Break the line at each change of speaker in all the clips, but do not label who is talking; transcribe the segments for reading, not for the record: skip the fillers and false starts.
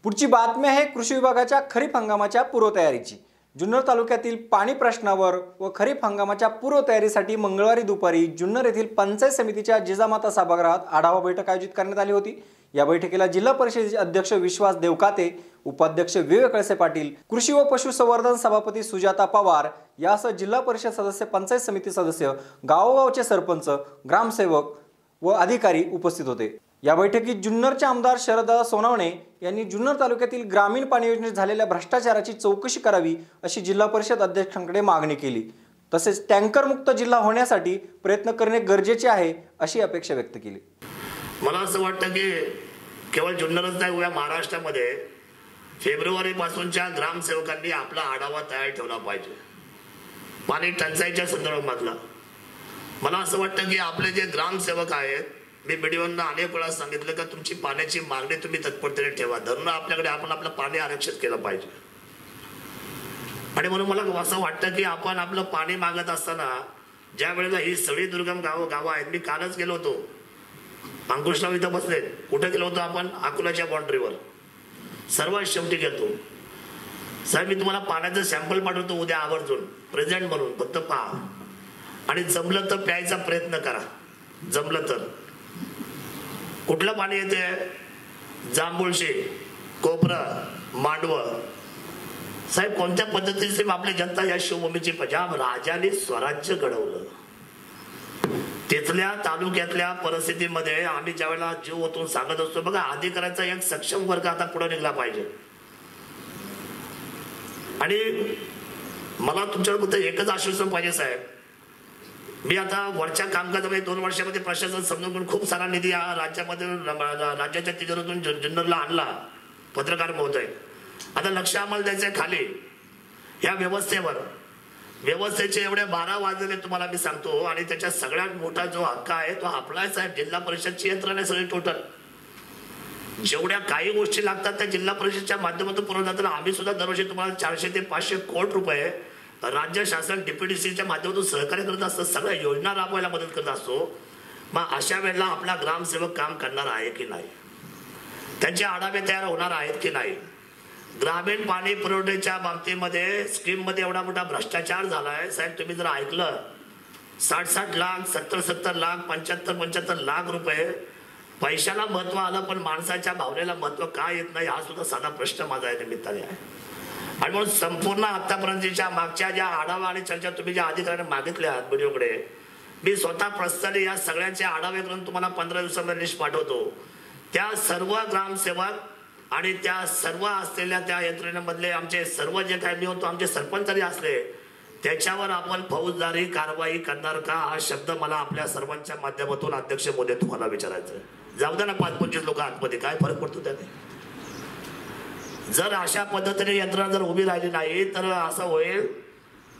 पुढची बातमी आहे कृषी विभागाच्या खरीप हंगामाच्या पूर्वतयारीची। जुन्नर तालुक्यातील पाणी प्रश्नावर व खरीप हंगामाच्या पूर्वतयारीसाठी मंगळवारी दुपारी जुन्नर येथील पंचायत समितीच्या जिजामाता सभागृहात आढावा बैठक आयोजित करण्यात आली होती। या बैठकीला जिल्हा परिषदेचे अध्यक्ष विश्वास देवकाते, उपाध्यक्ष विवेक कळसे पाटील, कृषी व पशुसंवर्धन सभापती सुजाता पवार यासह जिल्हा परिषद सदस्य, पंचायत समिती सदस्य, गावोगावचे सरपंच, ग्रामसेवक व अधिकारी उपस्थित होते। या बैठकीत जुन्नरचे आमदार शरददादा सोनवणे यांनी जुन्नर तालुक्यातील ग्रामीण पाणी योजनेत झालेल्या भ्रष्टाचाराची चौकशी करावी अशी जिल्हा परिषद अध्यक्षांकडे मागणी केली। तसेच टँकर मुक्त जिल्हा होण्यासाठी प्रयत्न करणे गरजेचे आहे अशी अपेक्षा व्यक्त केली।
मला असं वाटतं की केवळ जुन्नरच नाही, उभ्या महाराष्ट्रामध्ये फेब्रुवारी पासूनच्या ग्रामसेवकांनी आपला आढावा तयार ठेवला पाहिजे पाणी टंचाईच्या संदर्भातला। मला असं वाटतं की आपले जे ग्रामसेवक आहेत, मी मीडियावरनं अनेक वेळा सांगितलं की तुमची पाण्याची मागणी तुम्ही तत्परतेने ठेवा, धरून आपल्याकडे आपण आपलं पाणी आरक्षित केलं पाहिजे। आणि म्हणून मला असं वाटतं की आपण आपलं पाणी मागत असताना ज्या वेळेला ही सगळी दुर्गम गावं आहेत, मी कालच गेलो होतो अंकुशराव इथं बसले, कुठे गेलो होतो आपण अकोल्याच्या बाउंड्रीवर, सर्वात शेवटी गेलो। साहेब मी तुम्हाला पाण्याचं सॅम्पल पाठवतो उद्या आवर्जून प्रेझेंट म्हणून, फक्त पहा आणि जमलं तर प्यायचा प्रयत्न करा। जमलं तर कुठलं पाणी येते? जांभूळशी, कोपरं, मांडवं। साहेब कोणत्या पद्धतीने आपली जनता या शिवभूमीची पंजाब राजाने स्वराज्य घडवलं, तिथल्या तालुक्यातल्या परिस्थितीमध्ये आम्ही ज्या वेळेला जीव ओतून सांगत असतो बघा, अधिकाऱ्याचा एक सक्षम वर्ग आता पुढे निघला पाहिजे। आणि मला तुमच्याकडे एकच आश्वासन पाहिजे साहेब, मी आता वरच्या कामकाजामध्ये 2 वर्षामध्ये प्रशासन समजून खूप सारा निधी राज्यामध्ये राज्याच्या तिजोरीतून जुन्नरला आणला। पत्रकार महोदय, आता लक्ष आम्हाला द्यायचंय खाली या व्यवस्थेवर। व्यवस्थेचे एवढे 12 वाजले तुम्हाला मी सांगतो, आणि त्याच्या सगळ्यात मोठा जो हक्क आहे तो आपलाच आहे। जिल्हा परिषदची यंत्रणा सगळी टोटल जेवढ्या काही गोष्टी लागतात त्या जिल्हा परिषदच्या माध्यमातून पुरवण्यात। आम्ही सुद्धा दरवर्षी तुम्हाला 400 ते 500 कोटी रुपये राज्य शासन डीपीडीसीच्या माध्यमातून सहकार्य करत असतं, सगळ्या योजना राबवायला मदत करत असतो। मग अशा वेळेला आपला ग्रामसेवक काम करणार आहे की नाही, त्यांचे आढावे तयार होणार आहेत की नाही? ग्रामीण पाणी पुरवठ्याच्या बाबतीमध्ये स्कीम मध्ये एवढा मोठा भ्रष्टाचार झालाय साहेब, तुम्ही जर ऐकलं 60 लाख, 70 लाख, 75 लाख रुपये पैशाला महत्व आलं, पण माणसाच्या भावनेला महत्व का येत नाही हा सुद्धा साधा प्रश्न माझा या निमित्ताने आहे। आणि म्हणून संपूर्ण आतापर्यंतच्या मागच्या ज्या आढावा आणि चर्चा तुम्ही ज्या अधिकाऱ्यांनी मागितल्या व्हिडिओकडे, मी स्वतः प्रस्थाने या सगळ्यांचे आढावे करून तुम्हाला 15 दिवसामध्ये लिस्ट पाठवतो। त्या सर्व ग्रामसेवक आणि त्या सर्व असलेल्या त्या यंत्रणेमधले आमचे सर्व जे काय मी होतो, आमचे सरपंच जरी असले, त्याच्यावर आपण फौजदारी कारवाई करणार का हा शब्द मला आपल्या सर्वांच्या माध्यमातून अध्यक्ष महोदय तुम्हाला विचारायचं आहे। जाऊ द्या ना 5-25 लोक आतमध्ये, काय फरक पडतो त्याने? जर अशा पद्धतीने यंत्रणा जर उभी राहिली नाही तर असं होईल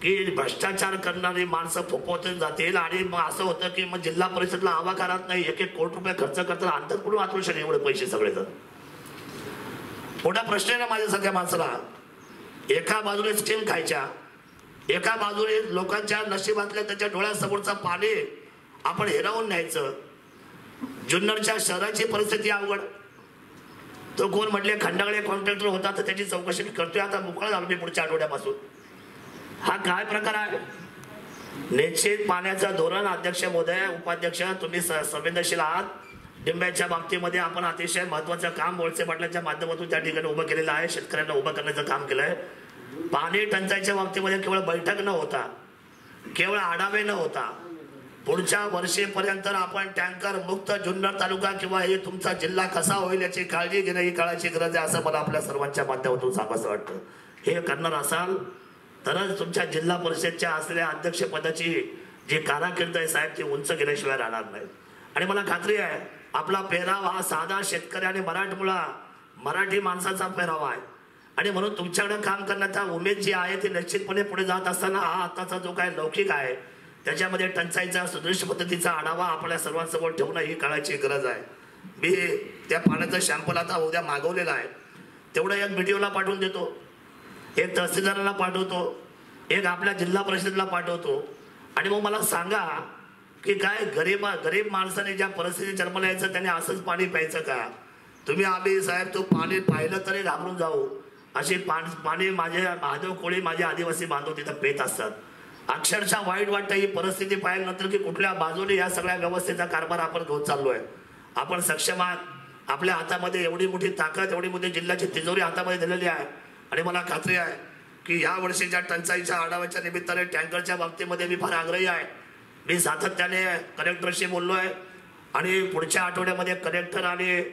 की भ्रष्टाचार करणारी माणसं फोपवून जातील, आणि मग असं होतं की मग जिल्हा परिषदला आवाकारात नाही 1-1 कोटी रुपये खर्च करतात, अंतर कुठून वाचवू शकेल एवढे पैसे सगळे? तर मोठा प्रश्न आहे ना माझ्या सगळ्या माणसाला। एका बाजूने स्कीम खायच्या, एका बाजूने लोकांच्या नशिबातल्या त्याच्या डोळ्यासमोरचं पाणी आपण हिरावून न्यायचं। जुन्नरच्या शहराची परिस्थिती अवघड। तो कोण म्हटले खंडागळे कॉन्ट्रॅक्टर होता, तर त्याची चौकशी करतोय, आता मोकळा झालो मी पुढच्या आठवड्यापासून। हा काय प्रकार आहे? निश्चित पाण्याचं धोरण अध्यक्ष महोदय, उपाध्यक्ष तुम्ही संवेदनशील आहात। डिंब्याच्या बाबतीमध्ये आपण अतिशय महत्वाचं काम वळसे पाटलांच्या माध्यमातून त्या ठिकाणी उभं केलेलं आहे, शेतकऱ्यांना उभं करण्याचं काम केलंय। पाणी टंचाईच्या बाबतीमध्ये केवळ बैठक न होता, केवळ आढावे न होता, पुढच्या वर्षीपर्यंत आपण टँकर मुक्त जुन्नर तालुका किंवा हे तुमचा जिल्हा कसा होईल याची काळजी घेणं ही काळाची गरज आहे, असं मला आपल्या सर्वांच्या माध्यमातून सांगायचं वाटतं। हे करणार असाल तरच तुमच्या जिल्हा परिषदच्या असलेल्या अध्यक्षपदाची जी कारकीर्द आहे साहेब ती उंच गेल्याशिवाय राहणार नाही। आणि मला खात्री आहे आपला पेहराव हा साधा शेतकरी आणि मराठी माणसाचा पेहराव आहे, आणि म्हणून तुमच्याकडे काम करण्याचा उमेद जी आहे ती निश्चितपणे पुढे जात असताना हा आताचा जो काय लौकिक आहे त्याच्यामध्ये टंचाईचा सुदृश्य पद्धतीचा आढावा आपल्या सर्वांसमोर ठेवणं ही काळाची गरज आहे। मी त्या पाण्याचं सॅम्पल आता उद्या मागवलेलं आहे, तेवढं एक बीडीओला पाठवून देतो, एक तहसीलदाराला पाठवतो, एक आपल्या जिल्हा परिषदेला पाठवतो। आणि मग मला सांगा की काय गरीब माणसाने ज्या परिस्थितीत जन्मला यायचं त्याने असंच पाणी प्यायचं का? तुम्ही आम्ही साहेब तो पाणी पाहिलं तरी घाबरून जाऊ अशी पाणी माझे महादेव कोळी माझे आदिवासी बांधव तिथं पेत असतात. अक्षरशः वाईट वाटतं ही परिस्थिती पाहिल्यानंतर की कुठल्या बाजूने या सगळ्या व्यवस्थेचा कारभार आपण घेऊन चाललोय. आपण सक्षम आहात. आपल्या हातामध्ये एवढी मोठी ताकद एवढी मोठी जिल्ह्याची तिजोरी हातामध्ये दिलेली आहे आणि मला खात्री आहे की या वर्षीच्या टंचाईच्या आढाव्याच्या निमित्ताने टँकरच्या बाबतीमध्ये मी फार आग्रही आहे. मी सातत्याने कलेक्टरशी बोललो आहे आणि पुढच्या आठवड्यामध्ये कलेक्टर आणि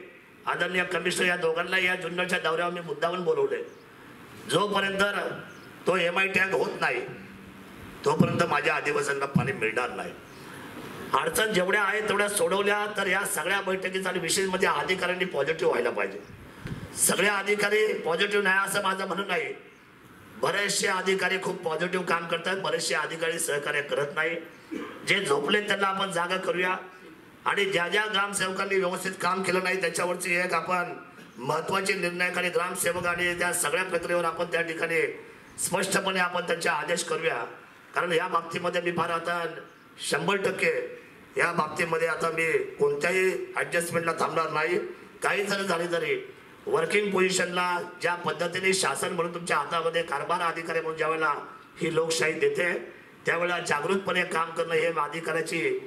आदरणीय कमिशनर या दोघांना या जुन्नरच्या दौऱ्यावर मी मुद्दामून बोलवले. जोपर्यंत तो MI टँक होत नाही तोपर्यंत माझ्या आदिवासींना पाणी मिळणार नाही. अडचण जेवढ्या आहेत तेवढ्या सोडवल्या तर या सगळ्या बैठकीचा आणि विशेष म्हणजे अधिकाऱ्यांनी पॉझिटिव्ह व्हायला पाहिजे. सगळे अधिकारी पॉझिटिव्ह नाही असं माझं म्हणणं नाही. बरेचसे अधिकारी खूप पॉझिटिव्ह काम करतात, बरेचसे अधिकारी सहकार्य करत नाही. जे झोपले त्यांना आपण जागा करूया आणि ज्या ज्या ग्रामसेवकांनी व्यवस्थित काम केलं नाही त्याच्यावरची एक आपण महत्वाची निर्णय आणि ग्रामसेवक आणि त्या सगळ्या प्रक्रियेवर आपण त्या ठिकाणी स्पष्टपणे आपण त्यांचे आदेश करूया. कारण या बाबतीमध्ये मी फार आता 100% या बाबतीमध्ये आता मी कोणत्याही ॲडजस्टमेंटला थांबणार नाही. काही जरी झाले तरी वर्किंग पोझिशनला ज्या पद्धतीने शासन म्हणून तुमच्या हातामध्ये कारभार अधिकारी म्हणून ज्यावेळेला ही लोकशाही देते त्यावेळेला जागृतपणे काम करणं हे अधिकाऱ्याची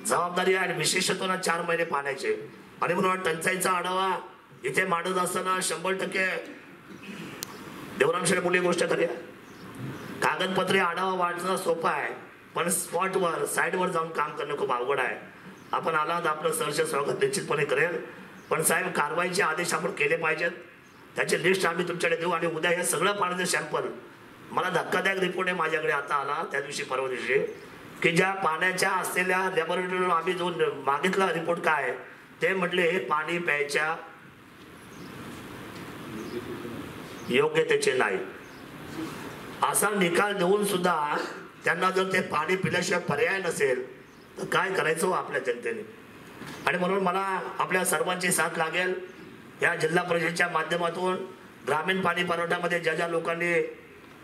जबाबदारी आहे आणि विशेषतः 4 महिने पाण्याचे. आणि म्हणून टंचाईचा आढावा इथे मांडत असताना 100% देवरामशेठ मुली गोष्ट खरी आहे. कागदपत्रे आढावा वाटणं सोपं आहे पण स्पॉटवर साईडवर जाऊन काम करणं खूप अवघड आहे. आपण आलात आपलं सहर्ष स्वागत निश्चितपणे करेल पण साहेब कारवाईचे आदेश आपण केले पाहिजेत. त्याची लिस्ट आम्ही तुमच्याकडे देऊ आणि उद्या हे सगळं पाण्याचं सॅम्पल मला धक्कादायक रिपोर्ट आहे माझ्याकडे आता आला त्या दिवशी परवा दिवशी की ज्या पाण्याच्या असलेल्या लॅबोरेटरीवर आम्ही जो मागितला रिपोर्ट काय ते म्हटले हे पाणी प्यायच्या योग्यतेचे नाही. असा निकाल देऊन सुद्धा त्यांना जर ते पाणी पिल्याशिवाय पर्याय नसेल तर काय करायचं हो आपल्या जनतेने. आणि म्हणून मला आपल्या सर्वांची साथ लागेल. या जिल्हा परिषदेच्या माध्यमातून ग्रामीण पाणी पुरवठ्यामध्ये ज्या ज्या लोकांनी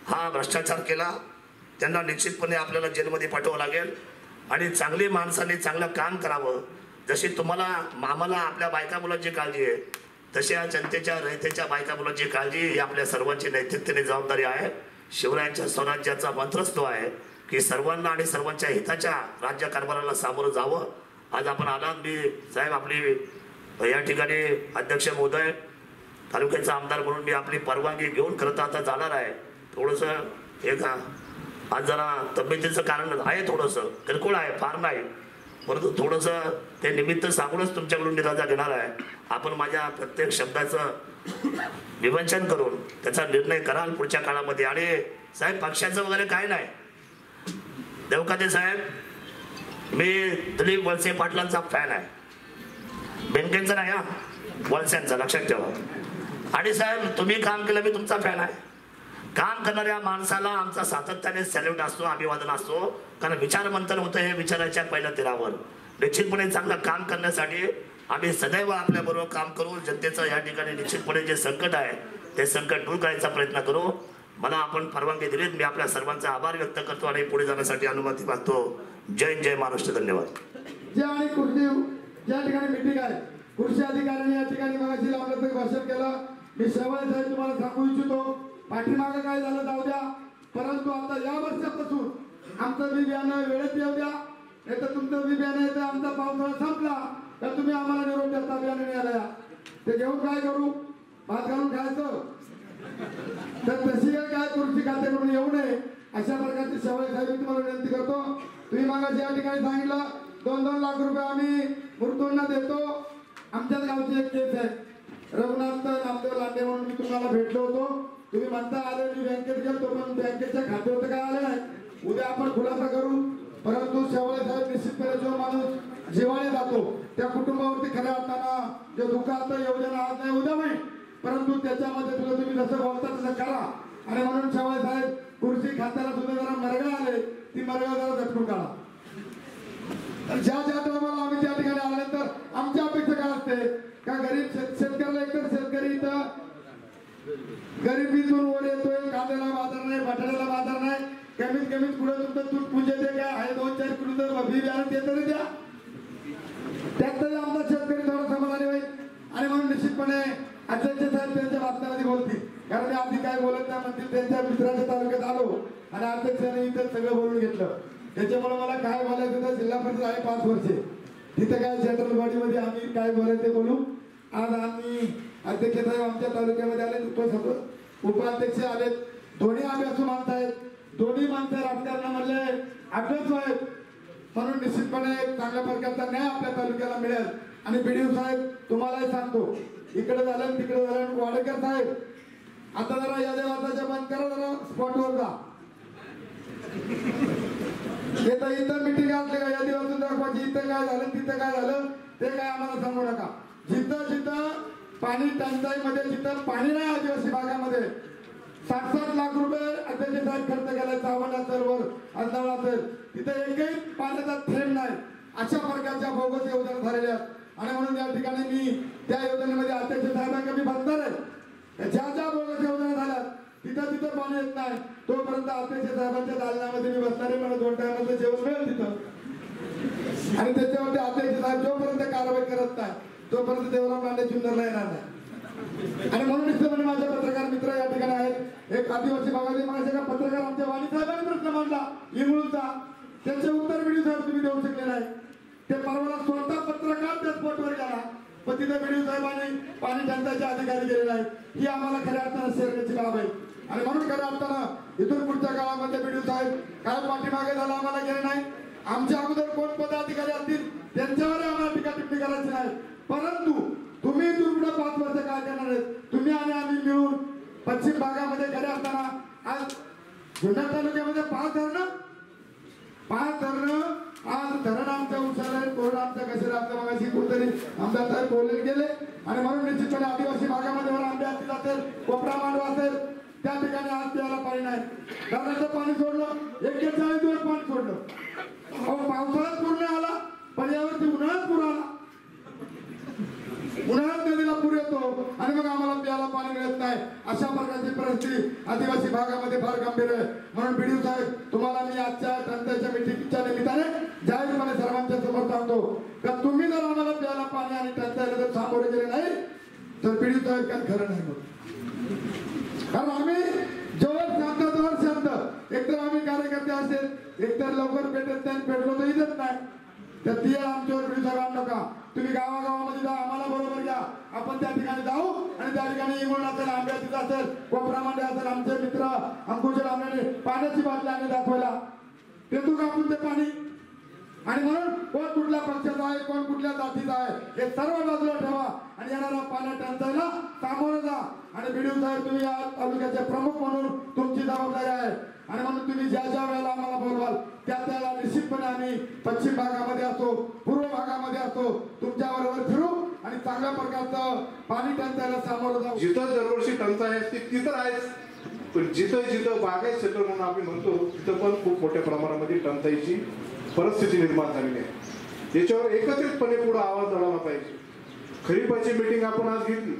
हा भ्रष्टाचार केला त्यांना निश्चितपणे आपल्याला जेलमध्ये पाठवावं लागेल आणि चांगली माणसांनी चांगलं काम करावं. जशी तुम्हाला आम्हाला आपल्या बायका मुलांची काळजी आहे तशी या जनतेच्या रयतेच्या बायका मुलांची काळजी ही आपल्या सर्वांची नैतिकतेने जबाबदारी आहे. शिवरायांच्या स्वराज्याचा मंत्रच तो आहे की सर्वांना आणि सर्वांच्या हिताच्या राज्य कारभाराला सामोरं जावं. आज आपण आलात. मी साहेब आपली या ठिकाणी अध्यक्ष महोदय तालुक्याचा आमदार म्हणून मी आपली परवानगी घेऊन खरं तर आता जाणार आहे. थोडंसं हे का आज जरा तब्येतीचं कारण आहे, थोडंसं किरकोळ आहे, फार नाही, परंतु थोडंसं ते निमित्त सांगूनच तुमच्याकडून निराजा घेणार आहे. आपण माझ्या प्रत्येक शब्दाचं विवेचन करून त्याचा निर्णय कराल पुढच्या काळामध्ये. आणि साहेब पक्षाचं वगैरे काय नाही. देवकाते साहेब मी दिलीप वळसे पाटलांचा फॅन आहे, बेनकेंचा नाही हा, वळसेंचा लक्षात ठेवा. आणि साहेब तुम्ही काम केलं मी तुमचा फॅन आहे. काम करणाऱ्या माणसाला आमचा सातत्याने सॅल्यूट असतो, अभिवादन असतो, कारण विचार मंथन होतं हे विचाराच्या पहिल्या तीरावर. निश्चितपणे चांगलं काम करण्यासाठी आम्ही सदैव आपल्याबरोबर काम करू. जनतेचं या ठिकाणी निश्चितपणे जे संकट आहे ते संकट दूर करायचा प्रयत्न करू. मला आपण परवानगी दिलीत. मी आपल्या सर्वांचा आभार व्यक्त करतो आणि पुढे जाण्यासाठी अनुमती मागतो. जय जय महाराष्ट्र. धन्यवाद.
जे आणि कृषी ज्या ठिकाणी मीटिंग आहे कृषी अधिकाऱ्यांनी या ठिकाणी मागाशी आपलं भाषण केलं. मी शेवट साहेब तुम्हाला सांगू इच्छितो पाठीमागं काय झालं जाऊ द्या, परंतु आता या वर्षापासून आमचं बी बियाणं वेळेत येऊ द्या. नाही तर तुमचं बी बियाणं येतं आमचा पावसाळा संपला तर तुम्ही आम्हाला निरोप देता बियाणं नाही आल्या ते घेऊन काय करू, भात घालून खायचं. तर तशी काय कृषी खात्याकडून येऊ नये अशा प्रकारची शेवट साहेब तुम्हाला विनंती करतो. तुम्ही मागाशी या ठिकाणी सांगितलं 2-2 लाख रुपये आम्ही मृत्यूंना देतो. आमच्याच गावची एक केस आहे, रघुनाथ नामदेव लांडे म्हणून मी तुम्हाला भेटलो होतो. तुम्ही म्हणता आले मी बँकेत गेलो पण बँकेच्या खात्यावर काय आले नाही. उद्या आपण खुलासा करू. परंतु शेवळे साहेब निश्चितपणे जो माणूस जिवाळे जातो त्या कुटुंबावरती खऱ्या अर्थानं जो दुःखार्थ योजना आज नाही उद्या होईल, परंतु त्याच्यामध्ये तुला तुम्ही जसं बोलता तसं करा. आणि म्हणून शेवळे साहेब कृषी खात्याला सुद्धा जरा मरगळ आले ती मरगळ जरा झटकून काढा. ज्या ज्या टायमाला आम्ही त्या ठिकाणी आल्यानंतर आमची अपेक्षा काय असते का गरीब शेतकऱ्याला एकतर शेतकरी इथं गरिबीतून वर येतोय, कांद्याला बाजार नाही, बटाट्याला बाजार नाही, कमीत कमीत पुढे तुमचं तूट पूजे ते काय आहे 2-4 किलो बी बियाणं ते तरी द्या. त्यात तरी आमचा शेतकरी थोडा समाधानी होईल. आणि म्हणून निश्चितपणे निश्चितपणे अध्यक्ष साहेब त्यांच्या बातम्यामध्ये बोलतील, कारण मी आधी काय बोलत नाही म्हणतील. त्यांच्या मित्राच्या तालुक्यात आलो आणि अध्यक्षाने इथं सगळं बोलून घेतलं. त्याच्यामुळे मला काय बोलायचं तर जिल्हा परिषद आहे 5 वर्षे, तिथं काय सेंट्रल बॉडीमध्ये आम्ही काय बोलायचं ते बोलू. आज आम्ही अध्यक्ष साहेब आमच्या तालुक्यामध्ये आले, उपाध्यक्ष आले, दोन्ही अभ्यासू माणसं आहेत. दोन्ही माणसं राजकारणामधले अभ्यासू आहेत, म्हणून निश्चितपणे एक चांगल्या प्रकारचा न्याय आपल्या तालुक्याला मिळेल. आणि बीडीओ साहेब तुम्हालाही सांगतो, इकडे झालं तिकडे झालं. वाडेकर साहेब आता जरा या देवाचा बंद करा, जरा स्पॉटवर जा. इथं मिटिंग असले का या दिवसातून दाखवायची, इथं काय झालं तिथं काय झालं ते काय आम्हाला सांगू नका. जिथं पाणी टंचाईमध्ये जिथं पाणी नाही आदिवासी भागामध्ये 60-60 लाख रुपये अध्यक्ष साहेब खर्च केलाय. चावंड असेल वर अंधाळ असेल, तिथं एकही पाण्याचा थेंब नाही. अशा प्रकारच्या बोगस योजना झालेल्या आहेत. आणि म्हणून या ठिकाणी मी त्या योजनेमध्ये अध्यक्ष साहेबांना मी बसणार आहे. ज्या बोगस योजना झाल्या तिथं पाणी येत नाही, तोपर्यंत अध्यक्ष साहेबांच्या दालनामध्ये मी बसणार आहे. मला 2 टायमाचं जेवण मिळेल तिथं. आणि त्याच्यावरती अध्यक्ष साहेब जोपर्यंत कारवाई करत नाही तोपर्यंत देवराम लांडे जुन्नरला येणार नाही. आणि म्हणून निश्चितपणे माझे पत्रकार मित्र या ठिकाणी आहेत. एक आदिवासी भागातील माझे का पत्रकार आमच्या वाणी साहेबांनी प्रश्न मांडला इंगळूचा, त्याचे उत्तर बीडीओ साहेब तुम्ही देऊ शकले नाही. ते परवाला स्वतः पत्रकार त्या स्पॉटवर गेला, पण तिथे बीडीओ साहेबांनी पाणी टंचाईचे अधिकारी गेले नाही. ही आम्हाला खऱ्या अर्थानं शेअरची बाब आहे. आणि म्हणून खऱ्या अर्थानं इथून पुढच्या काळामध्ये बीडीओ साहेब काय पाठीमागे झाला आम्हाला गेले नाही. आमच्या अगोदर कोण पदाधिकारी असतील त्यांच्यावर आम्हाला टीका टिप्पणी करायची नाही. परंतु तुम्ही इथून पुढे 5 वर्ष काय करणार आहेत, तुम्ही आणि आम्ही मिळून पश्चिम भागामध्ये खऱ्या असताना आज जुन्नर तालुक्यामध्ये 5 धरणं आज धरण आमच्या उशाला कोरडा आमच्या कसे आपल्या भागाशी कुठेतरी आमदार साहेब बोलले गेले. आणि म्हणून निश्चितपणे आदिवासी भागामध्ये आंबे असतील असेल, कोपरा मांडवा असेल, त्या ठिकाणी आज प्यायला पाणी नाही. धरणाचं पाणी सोडलं, 41 दिवस पाणी सोडलं. पावसाळ्यात पूर नाही आला, पण यावरती उन्हाळ्यात पूर आला. उन्हाळ्यात नदीला पूर येतो आणि मग आम्हाला प्यायला पाणी मिळत नाही. अशा प्रकारची परिस्थिती आदिवासी भागामध्ये फार गंभीर आहे. म्हणून बीडीओ साहेब तुम्हाला मी आजच्या टंचाईच्या मिटिंगच्या निमित्ताने जाहीरपणे सर्वांच्या समोर सांगतो का तुम्ही जर आम्हाला प्यायला पाणी आणि टंचाईला जर सामोरे गेले नाही तर बीडीओ साहेब काय खरं नाही. कारण आम्ही जोवर शांत तोवर शांत. एकतर आम्ही कार्यकर्ते असेल, एकतर लवकर पेटत नाही, पेटलो तर इथेच नाही. तर ती आमच्यावर बीडीओ साहेब आणू नका. तुम्ही गावागावामध्ये जा, आम्हाला बरोबर घ्या, आपण त्या ठिकाणी जाऊ. आणि त्या ठिकाणी इंगळून असेल, आंब्याचीच असेल, कोपरा मांडे असेल, आमचे मित्र अंकुश आंब्याने पाण्याची बाटली आम्ही दाखवायला पेटू का आपण ते पाणी. आणि म्हणून कोण कुठल्या पक्षाचा आहे, कोण कुठल्या जातीचा आहे हे सर्व बाजूला ठेवा आणि येणाऱ्या पाण्या टंचाईला सामोरं जा. आणि बीडीओ साहेब तुम्ही या तालुक्याचे प्रमुख म्हणून तुमची जबाबदारी आहे. आणि म्हणून तुम्ही ज्या वेळेला आम्हाला बोलवाल त्याला निश्चितपणे आम्ही पश्चिम भागामध्ये असो, पूर्व भागामध्ये असो, तुमच्या बरोबर फिरू आणि चांगल्या प्रकारचं पाणी टंचाईला सामोरं जाऊ.
जिथं दरवर्षी टंचाई असते तिथं आहेच, पण जिथं बागायत क्षेत्र म्हणून आपण म्हणतो तिथं पण खूप मोठ्या प्रमाणामध्ये टंचाईची परिस्थिती निर्माण झालेली आहे. याच्यावर एकत्रितपणे पुढे आवाज चढवला पाहिजे. खरीपाची मीटिंग आपण आज घेतली,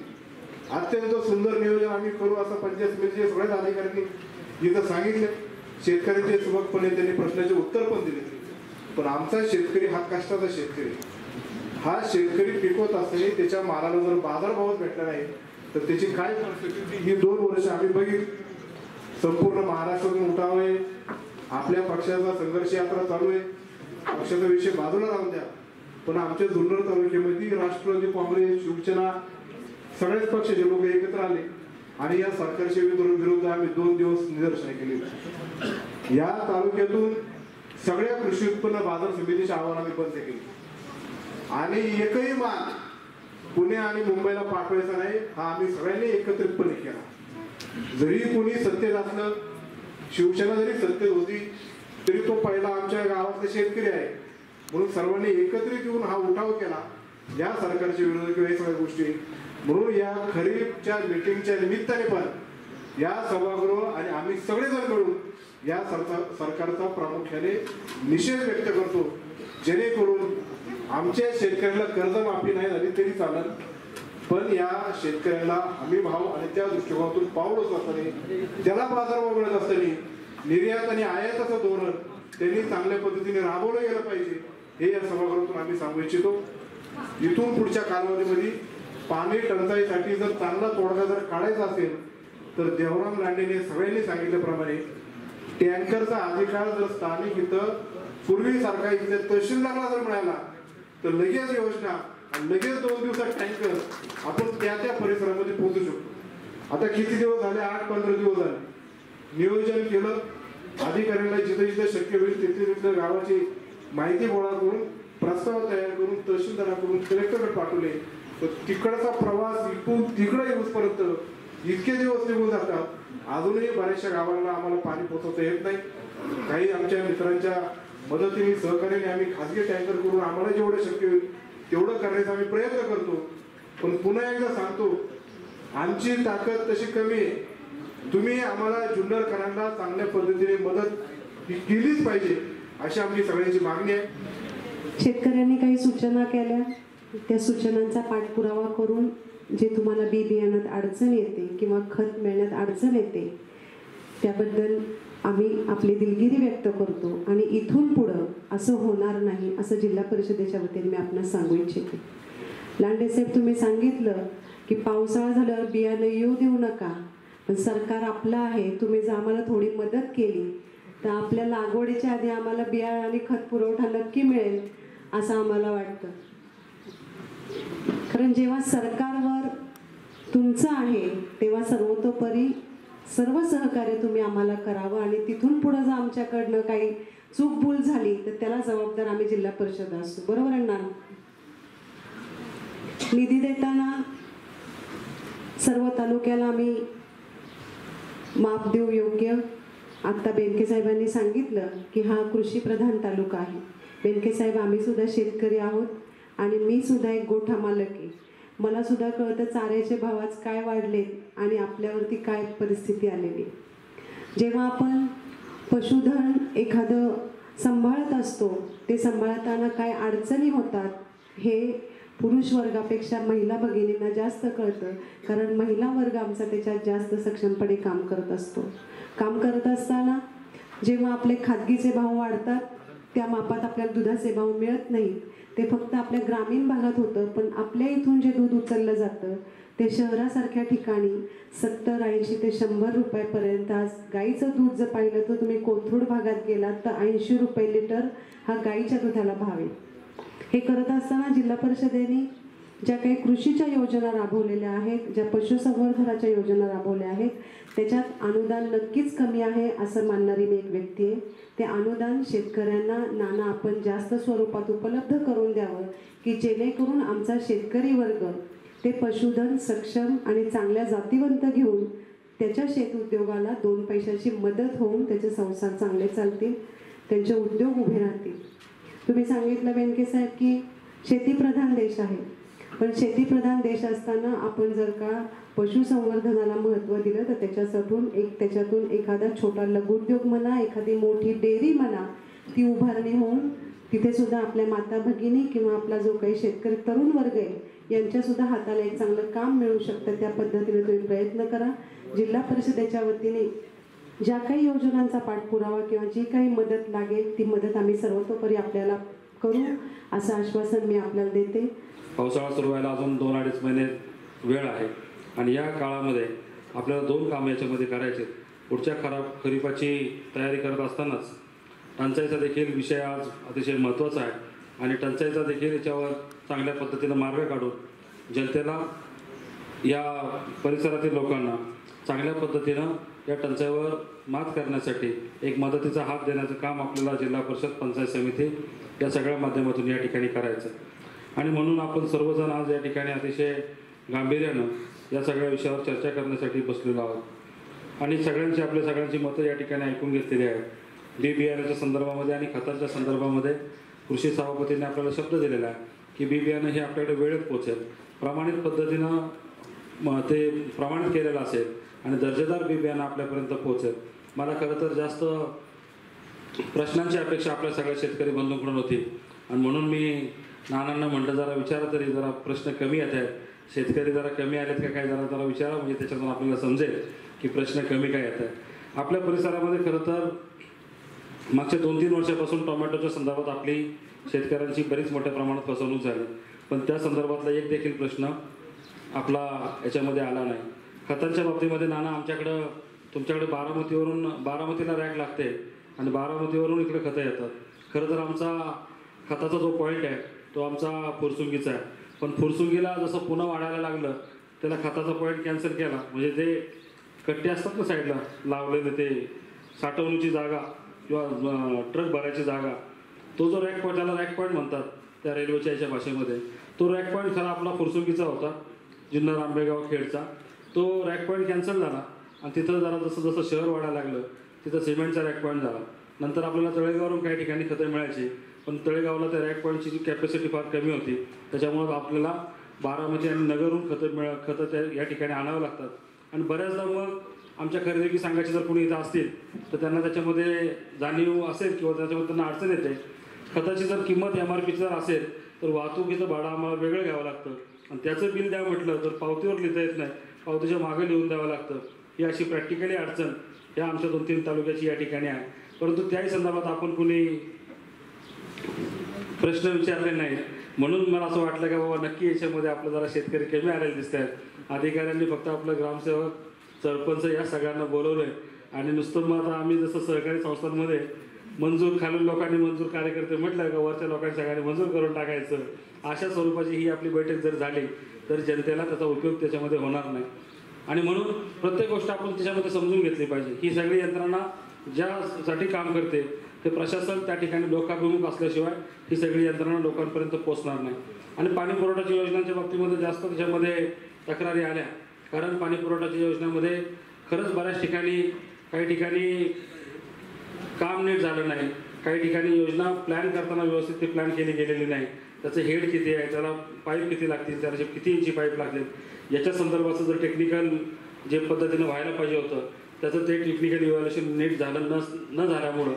अत्यंत सुंदर नियोजन आम्ही करू असं पंचायत समितीचे सगळ्याच अधिकाऱ्यांनी इथं सांगितले. शेतकऱ्यांचे सुबकपणे त्यांनी प्रश्नाचे उत्तर पण दिले. पण आमचा शेतकरी हा कष्टाचा शेतकरी, हा शेतकरी पिकवत असताना त्याच्या मालाला जर बाजारभावच भेटला नाही तर त्याची काय परिस्थिती ही 2 वर्ष आम्ही बघितली. संपूर्ण महाराष्ट्रातून उठावे, आपल्या पक्षाचा संघर्ष यात्रा चालू आहे. पक्षाचा विषय बाजूला राहून द्या, पण आमच्या जुन्नर तालुक्यामध्ये राष्ट्रवादी काँग्रेस, शिवसेना सगळेच पक्ष जे लोक एकत्र आले आणि या सरकारच्या विरुद्ध आम्ही 2 दिवस निदर्शने केली. या तालुक्यातून सगळ्या कृषी उत्पन्न बाजार समितीच्या आव्हानाने बंद केली आणि एकही माल पुणे आणि मुंबईला पाठवायचा नाही हा आम्ही सगळ्यांनी एकत्रितपणे केला. जरी कोणी सत्तेत असलं, शिवसेना जरी सत्तेत होती तरी तो पहिला आमच्या गावातला शेतकरी आहे म्हणून सर्वांनी एकत्रित येऊन हा उठाव केला या सरकारच्या विरोधात किंवा या सगळ्या गोष्टी. म्हणून या खरीपच्या मीटिंगच्या निमित्ताने पण या सभागृह आणि आम्ही सगळेजण मिळून या सरकारचा प्रामुख्याने निषेध व्यक्त करतो. जेणेकरून आमच्या शेतकऱ्याला कर्जमाफी नाही झाली तरी चालेल, पण या शेतकऱ्याला हमी भाव आणि त्या दृष्टिकोनातून पाऊल असताना त्याला बाजारभाव मिळत असताना निर्यात आणि आयाताचं धोरण त्यांनी चांगल्या पद्धतीने राबवलं गेलं पाहिजे हे या सभागृहातून आम्ही सांगू इच्छितो. इथून पुढच्या कालावधीमध्ये पाणी टंचाईसाठी जर चांगला तोडगा जर काढायचा असेल तर देवराम लांडेने सगळ्यांनी सांगितल्याप्रमाणे टँकरचा अधिकार जर स्थानिक इथं पूर्वीसारखा इथल्या तहसीलदारला जर मिळाला तर लगेच योजना आणि लगेच 2 दिवसात टँकर आपण त्या परिसरामध्ये पोहोचू शकतो. आता किती दिवस झाले? 8-15 दिवस झाले. नियोजन केलं, अधिकाऱ्यांना जिथे जिथे शक्य होईल तिथे गावाची माहिती गोळा करून प्रस्ताव तयार करून तहसीलदाराकडून कलेक्टरकडे पाठवले. तर तिकडचा प्रवास इथून तिकडे येऊपर्यंत इतके दिवस निघून जातात. अजूनही बऱ्याचशा गावांना आम्हाला पाणी पोहोचवता येत नाही. काही आमच्या मित्रांच्या मदतीने सहकार्याने आम्ही खासगी टँकर करून आम्हाला जेवढं शक्य होईल तेवढं करण्याचा आम्ही प्रयत्न करतो. पण पुन्हा एकदा सांगतो, आमची ताकद तशी कमी आहे. तुम्ही आम्हाला जुन्नरकरांना चांगल्या पद्धतीने मदत ही केलीच पाहिजे अशी आमची सगळ्यांची मागणी आहे.
शेतकऱ्यांनी काही सूचना केल्या, त्या सूचनांचा पाठपुरावा करून जे तुम्हाला बी बियाण्यात अडचण येते किंवा खत मिळण्यात अडचण येते त्याबद्दल आम्ही आपली दिलगिरी व्यक्त करतो आणि इथून पुढं असं होणार नाही असं जिल्हा परिषदेच्या वतीने मी आपणास सांगू इच्छिते. लांडेसाहेब, तुम्ही सांगितलं की पावसाळा झाल्यावर बियाणं येऊ देऊ नका, पण सरकार आपलं आहे. तुम्ही जर आम्हाला थोडी मदत केली तर आपल्या लागवडीच्या आधी आम्हाला बियाणं आणि खत पुरवठा नक्की मिळेल असं आम्हाला वाटतं. कारण जेव्हा सरकारवर तुमचं आहे तेव्हा सर्वतोपरी सर्व सहकार्य तुम्ही आम्हाला करावं आणि तिथून पुढं जर आमच्याकडनं काही चूक भूल झाली तर त्याला जबाबदार आम्ही जिल्हा परिषद असतो. बरोबर आहे ना? निधी देताना सर्व तालुक्याला आम्ही माप देऊ योग्य. आत्ता बेनके साहेबांनी सांगितलं की हा कृषी प्रधान तालुका आहे. बेनके साहेब, आम्ही सुद्धा शेतकरी आहोत आणि मी सुद्धा एक गोठा मालक आहे. मला सुद्धा कळतं चाऱ्याचे भाव आज काय वाढले आणि आपल्यावरती काय परिस्थिती आलेली. जेव्हा आपण पशुधन एखादं सांभाळत असतो ते सांभाळताना काय अडचणी होतात हे पुरुष वर्गापेक्षा महिला भगिनींना जास्त कळतं. कारण महिला वर्ग आमचा त्याच्यात जास्त सक्षमपणे काम करत असतो. काम करत असताना जेव्हा आपले खाजगीचे भाव वाढतात त्या मापात आपल्याला दुधाचे भाव मिळत नाहीत. ते फक्त आपल्या ग्रामीण भागात होतं, पण आपल्या इथून जे दूध उचललं जातं ते शहरासारख्या ठिकाणी 70, 80 ते 100 रुपयापर्यंत. आज गाईचं दूध जर पाहिलं तर तुम्ही कोथरूड भागात गेलात तर 80 रुपये लिटर हा गाईच्या दुधाला भाव आहे. हे करत असताना जिल्हा परिषदेने ज्या काही कृषीच्या योजना राबवलेल्या आहेत, ज्या पशुसंवर्धनाच्या योजना राबवल्या आहेत त्याच्यात अनुदान नक्कीच कमी आहे असं मानणारी मी एक व्यक्ती आहे. ते अनुदान शेतकऱ्यांना नाना आपण जास्त स्वरूपात उपलब्ध करून द्यावं की जेणेकरून आमचा शेतकरी वर्ग ते पशुधन सक्षम आणि चांगल्या जातीवंत घेऊन त्याच्या शेत उद्योगाला 2 पैशाची मदत होऊन त्याचे संसार चांगले चालतील, त्यांचे उद्योग उभे राहतील. तुम्ही सांगितलं बेनके साहेब की शेतीप्रधान देश आहे, पण शेतीप्रधान देश असताना आपण जर का पशुसंवर्धनाला महत्त्व दिलं तर त्याच्यातून एखादा छोटा लघुउद्योग म्हणा, एखादी मोठी डेअरी म्हणा, ती उभारणी होऊन तिथे सुद्धा आपल्या माता भगिनी किंवा आपला जो काही शेतकरी तरुण वर्ग आहे यांच्यासुद्धा हाताला एक चांगलं काम मिळू शकतं. त्या पद्धतीने तुम्ही प्रयत्न करा. जिल्हा परिषदेच्या वतीने ज्या काही योजनांचा पाठपुरावा किंवा जी काही मदत लागेल ती मदत आम्ही सर्वतोपरी आपल्याला करू असं आश्वासन मी आपल्याला देते.
पावसाळा सुरू व्हायला अजून 2-2.5 महिने वेळ आहे आणि या काळामध्ये आपल्याला 2 कामं याच्यामध्ये करायचे. पुढच्या खरीपाची तयारी करत असतानाच टंचाईचा देखील विषय आज अतिशय महत्त्वाचा आहे आणि टंचाईचा देखील याच्यावर चांगल्या पद्धतीनं मार्ग काढून जनतेला, या परिसरातील लोकांना चांगल्या पद्धतीनं या टंचाईवर मात करण्यासाठी एक मदतीचा हात देण्याचं काम आपल्याला जिल्हा परिषद, पंचायत समिती या सगळ्या माध्यमातून या ठिकाणी करायचं. आणि म्हणून आपण सर्वजण आज या ठिकाणी अतिशय गांभीर्यानं या सगळ्या विषयावर चर्चा करण्यासाठी बसलेलो आहोत आणि आपल्या सगळ्यांची मतं या ठिकाणी ऐकून घेतलेली आहेत. बी बियाण्याच्या संदर्भामध्ये आणि खतांच्या संदर्भामध्ये कृषी सभापतींनी आपल्याला शब्द दिलेला आहे की बी बियाणं हे आपल्याकडे वेळेत पोहोचेल, प्रमाणित पद्धतीनं ते प्रमाणित केलेलं असेल आणि दर्जेदार बी बियाणं आपल्यापर्यंत पोहोचेल. मला खरं तर जास्त प्रश्नांची अपेक्षा आपल्या सगळ्या शेतकरी बंधूंकडून होती आणि म्हणून मी नानांना म्हटलं जरा विचारा तरी, जरा प्रश्न कमी येत आहेत, शेतकरी जरा कमी आलेत का काय, जरा विचारा म्हणजे त्याच्यातून आपल्याला समजेल की प्रश्न कमी काय येत आहेत. आपल्या परिसरामध्ये खरं तर मागच्या 2-3 वर्षापासून टोमॅटोच्या संदर्भात आपली शेतकऱ्यांची बरीच मोठ्या प्रमाणात फसवणूक झाली, पण त्या संदर्भातला एक देखील प्रश्न आपला याच्यामध्ये आला नाही. खतांच्या बाबतीमध्ये नाना आमच्याकडं तुमच्याकडे बारामतीला रॅक लागते आणि बारामतीवरून इकडे खतं येतात. खरं तर आमचा खताचा जो पॉईंट आहे तो आमचा फुरसुंगीचा आहे, पण फुरसुंगीला जसं पुन्हा वाढायला लागलं त्याला खताचा पॉईंट कॅन्सल केला. म्हणजे ते कट्टे असतात ना साईडला लावलेले, ते साठवणीची जागा किंवा ट्रक भरायची जागा, तो जो रॅक पॉईंट, त्याला रॅक पॉईंट म्हणतात त्या रेल्वेच्या याच्या भाषेमध्ये, तो रॅक पॉईंट खरा आपला फुरसुंगीचा होता, जुन्नर आंबेगाव खेडचा. तो रॅक पॉईंट कॅन्सल झाला आणि तिथं जरा जसं जसं शहर वाढायला लागलं तिथं सिमेंटचा रॅक पॉईंट झाला. नंतर आपल्याला तळेगाववरून काही ठिकाणी खतं मिळायची, पण तळेगावला त्या रॅक पॉईंटची जी कॅपॅसिटी फार कमी होती, त्याच्यामुळं आपल्याला बारामती आणि नगरहून खतं त्या या ठिकाणी आणावं लागतात. आणि बऱ्याचदा मग आमच्या खरेदी संघाचे जर कोणी इथं असतील तर त्यांना त्याच्यामध्ये जाणीव असेल किंवा त्याच्यामध्ये त्यांना अडचण येते. खताची जर किंमत MRP जर असेल तर वाहतुकीचं भाडं आम्हाला वेगळं घ्यावं लागतं आणि त्याचं बिल द्या म्हटलं तर पावतीवर लिहिता येत नाही, पावतीच्या मागे लिहून द्यावं लागतं. ही अशी प्रॅक्टिकली अडचण ह्या आमच्या 2-3 तालुक्याची या ठिकाणी आहे. परंतु त्याही संदर्भात आपण कुणी प्रश्न विचारले नाही, म्हणून मला असं वाटलं की बाबा नक्की याच्यामध्ये आपलं जरा शेतकरी कमी आलेले दिसत आहेत. अधिकाऱ्यांनी फक्त आपलं ग्रामसेवक, सरपंच या सगळ्यांना बोलवलंय आणि नुसतं मग आता आम्ही जसं सहकारी संस्थांमध्ये मंजूर, खालील लोकांनी मंजूर, कार्यकर्ते म्हटलं का वरच्या लोकांनी सगळ्यांनी मंजूर करून टाकायचं, अशा स्वरूपाची ही आपली बैठक जर झाली तर जनतेला त्याचा उपयोग त्याच्यामध्ये होणार नाही. आणि म्हणून प्रत्येक गोष्ट आपण त्याच्यामध्ये समजून घेतली पाहिजे. ही सगळी यंत्रणा ज्यासाठी काम करते ते प्रशासन त्या ठिकाणी लोकाभिमुख असल्याशिवाय ही सगळी यंत्रणा लोकांपर्यंत पोहोचणार नाही. आणि पाणी पुरवठ्याच्या योजनांच्या बाबतीमध्ये जास्त त्याच्यामध्ये तक्रारी आल्या, कारण पाणी पुरवठ्याच्या योजनेमध्ये खरंच बऱ्याच ठिकाणी काही ठिकाणी काम नीट झालं नाही, काही ठिकाणी योजना प्लॅन करताना व्यवस्थित ती प्लॅन केली गेलेली नाही. त्याचं हेड किती आहे, त्याला पाईप किती लागतील, त्याला किती इंची पाईप लागतील, याच्या संदर्भाचं जर टेक्निकल जे पद्धतीनं व्हायला पाहिजे होतं त्याचं ते टेक्निकल इव्हॅल्युएशन नीट झालं न झाल्यामुळं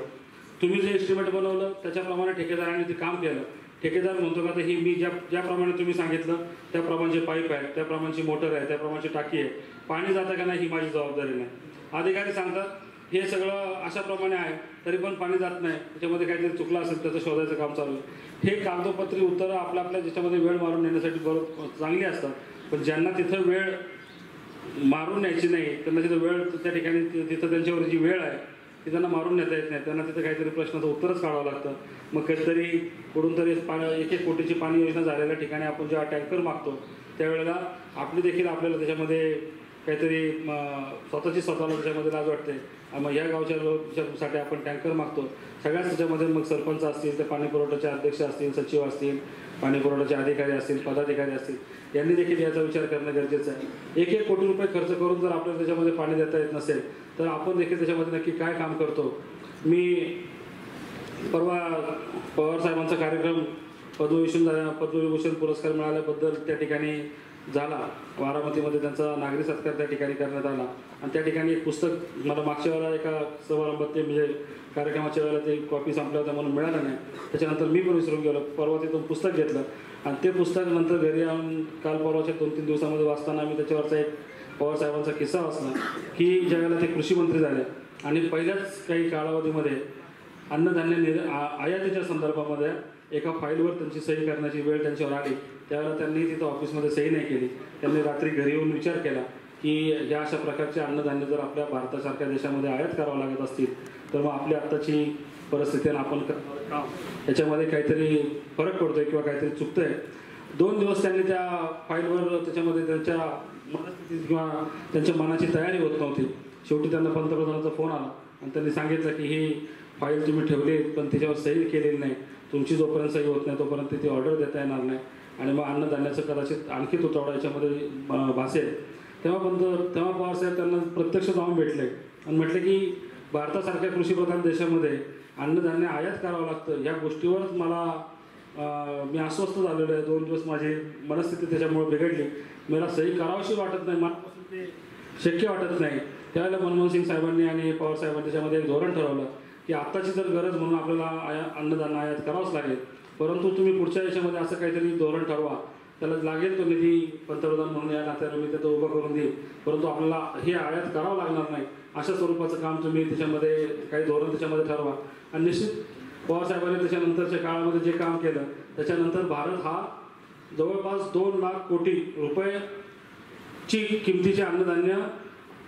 तुम्ही जे एस्टिमेट बनवलं त्याच्याप्रमाणे ठेकेदारांनी ते काम केलं. ठेकेदार म्हणतो का तर ही मी ज्याप्रमाणे तुम्ही सांगितलं त्याप्रमाणे पाईप आहे, त्याप्रमाणची मोटर आहे, त्याप्रमाणची टाकी आहे, पाणी जातं का नाही ही माझी जबाबदारी नाही. अधिकारी सांगतात हे सगळं अशाप्रमाणे आहे तरी पण पाणी जात नाही, त्याच्यामध्ये काहीतरी चुकलं असेल त्याचं शोधायचं काम चालू आहे. हे कागदोपत्री उत्तरं आपल्या ज्याच्यामध्ये वेळ मारून नेण्यासाठी बरोबर चांगली असतात, पण ज्यांना तिथं वेळ मारून न्यायची नाही त्यांना तिथं वेळ त्या ठिकाणी तिथं त्यांच्यावर जी वेळ आहे ती त्यांना मारून नेता येत नाही, त्यांना तिथं काहीतरी प्रश्नाचं उत्तरच काढावं लागतं. मग कधीतरी कुठून तरी 1-1 कोटीची पाणी योजना झालेल्या ठिकाणी आपण जेव्हा टँकर मागतो त्यावेळेला आपली देखील आपल्याला त्याच्यामध्ये काहीतरी स्वतःला त्याच्यामध्ये लाज वाटते. मग ह्या गावच्यासाठी आपण टँकर मागतो, सगळ्याच त्याच्यामध्ये मग सरपंच असतील, ते पाणी पुरवठ्याचे अध्यक्ष असतील, सचिव असतील, पाणी पुरवठ्याचे अधिकारी असतील, पदाधिकारी असतील, यांनी देखील याचा विचार करणं गरजेचं आहे. 1-1 कोटी रुपये खर्च करून जर आपल्याला त्याच्यामध्ये पाणी देता येत नसेल तर आपण देखील त्याच्यामध्ये नक्की काय काम करतो. मी परवा पवार साहेबांचा कार्यक्रम पद्मविभूषण पुरस्कार मिळाल्याबद्दल त्या ठिकाणी झाला, बारामतीमध्ये त्यांचा नागरी सत्कार त्या ठिकाणी करण्यात आला आणि त्या ठिकाणी एक पुस्तक मला मागच्या वेळेला एका समारंभात ते म्हणजे कार्यक्रमाच्या वेळेला ते कॉपी संपल्या होत्या म्हणून मिळालं नाही, त्याच्यानंतर मी पण विसरून गेलो. परवा तिथून पुस्तक घेतलं आणि ते पुस्तक नंतर घरी येऊन काल परवाच्या 2-3 दिवसामध्ये वाचताना मी त्याच्यावरचा एक पवार साहेबांचा किस्सा वाचला की ज्यावेळेला ते कृषी मंत्री झाले आणि पहिल्याच काही कालावधीमध्ये अन्नधान्य आयातीच्या संदर्भामध्ये एका फाईलवर त्यांची सही करण्याची वेळ त्यांच्यावर आली. त्यावेळेला त्यांनी तिथं ऑफिसमध्ये सही नाही केली. त्यांनी रात्री घरी येऊन विचार केला की या अशा प्रकारचे अन्नधान्य जर आपल्या भारतासारख्या देशामध्ये आयात करावं लागत असतील तर मग आपली आत्ताची परिस्थितीनं आपण याच्यामध्ये काहीतरी फरक पडतोय किंवा काहीतरी चुकतंय. 2 दिवस त्यांनी त्या फाईलवर त्याच्यामध्ये त्यांच्या मनस्थिती किंवा त्यांच्या मनाची तयारी होत नव्हती. शेवटी त्यांना पंतप्रधानाचा फोन आला आणि त्यांनी सांगितलं की ही फाईल तुम्ही ठेवली पण त्याच्यावर सही केलेली नाही, तुमची जोपर्यंत सही होत नाही तोपर्यंत ती ऑर्डर देता येणार नाही आणि मग अन्नधान्याचं कदाचित आणखी तुटवडा याच्यामध्ये भासेल. तेव्हा पवार साहेब त्यांना प्रत्यक्ष जाऊन भेटले आणि म्हटले की भारतासारख्या कृषीप्रधान देशामध्ये अन्नधान्य आयात करावं लागतं, या गोष्टीवरच मला मी अस्वस्थ झालेलो आहे. 2 दिवस माझी मनस्थिती त्याच्यामुळे बिघडली, मला सही करावीशी वाटत नाही, मनापासून ते शक्य वाटत नाही. त्यावेळेला मनमोहन सिंग साहेबांनी आणि पवार साहेबांनी त्याच्यामध्ये एक धोरण ठरवलं की आत्ताची जर गरज म्हणून आपल्याला अन्नधान्य आयात करावंच लागेल, परंतु तुम्ही पुढच्या याच्यामध्ये असं काहीतरी धोरण ठरवा, त्याला लागेल तो निधी पंतप्रधान म्हणून या नात्याने मी त्याचं उभं करून देईल, परंतु आपल्याला हे आयात करावं लागणार नाही अशा स्वरूपाचं काम तुम्ही त्याच्यामध्ये काही धोरण त्याच्यामध्ये ठरवा. आणि निश्चित पवार साहेबांनी त्याच्यानंतरच्या काळामध्ये जे काम केलं त्याच्यानंतर भारत हा जवळपास 2 लाख कोटी रुपये ची किमतीचे अन्नधान्य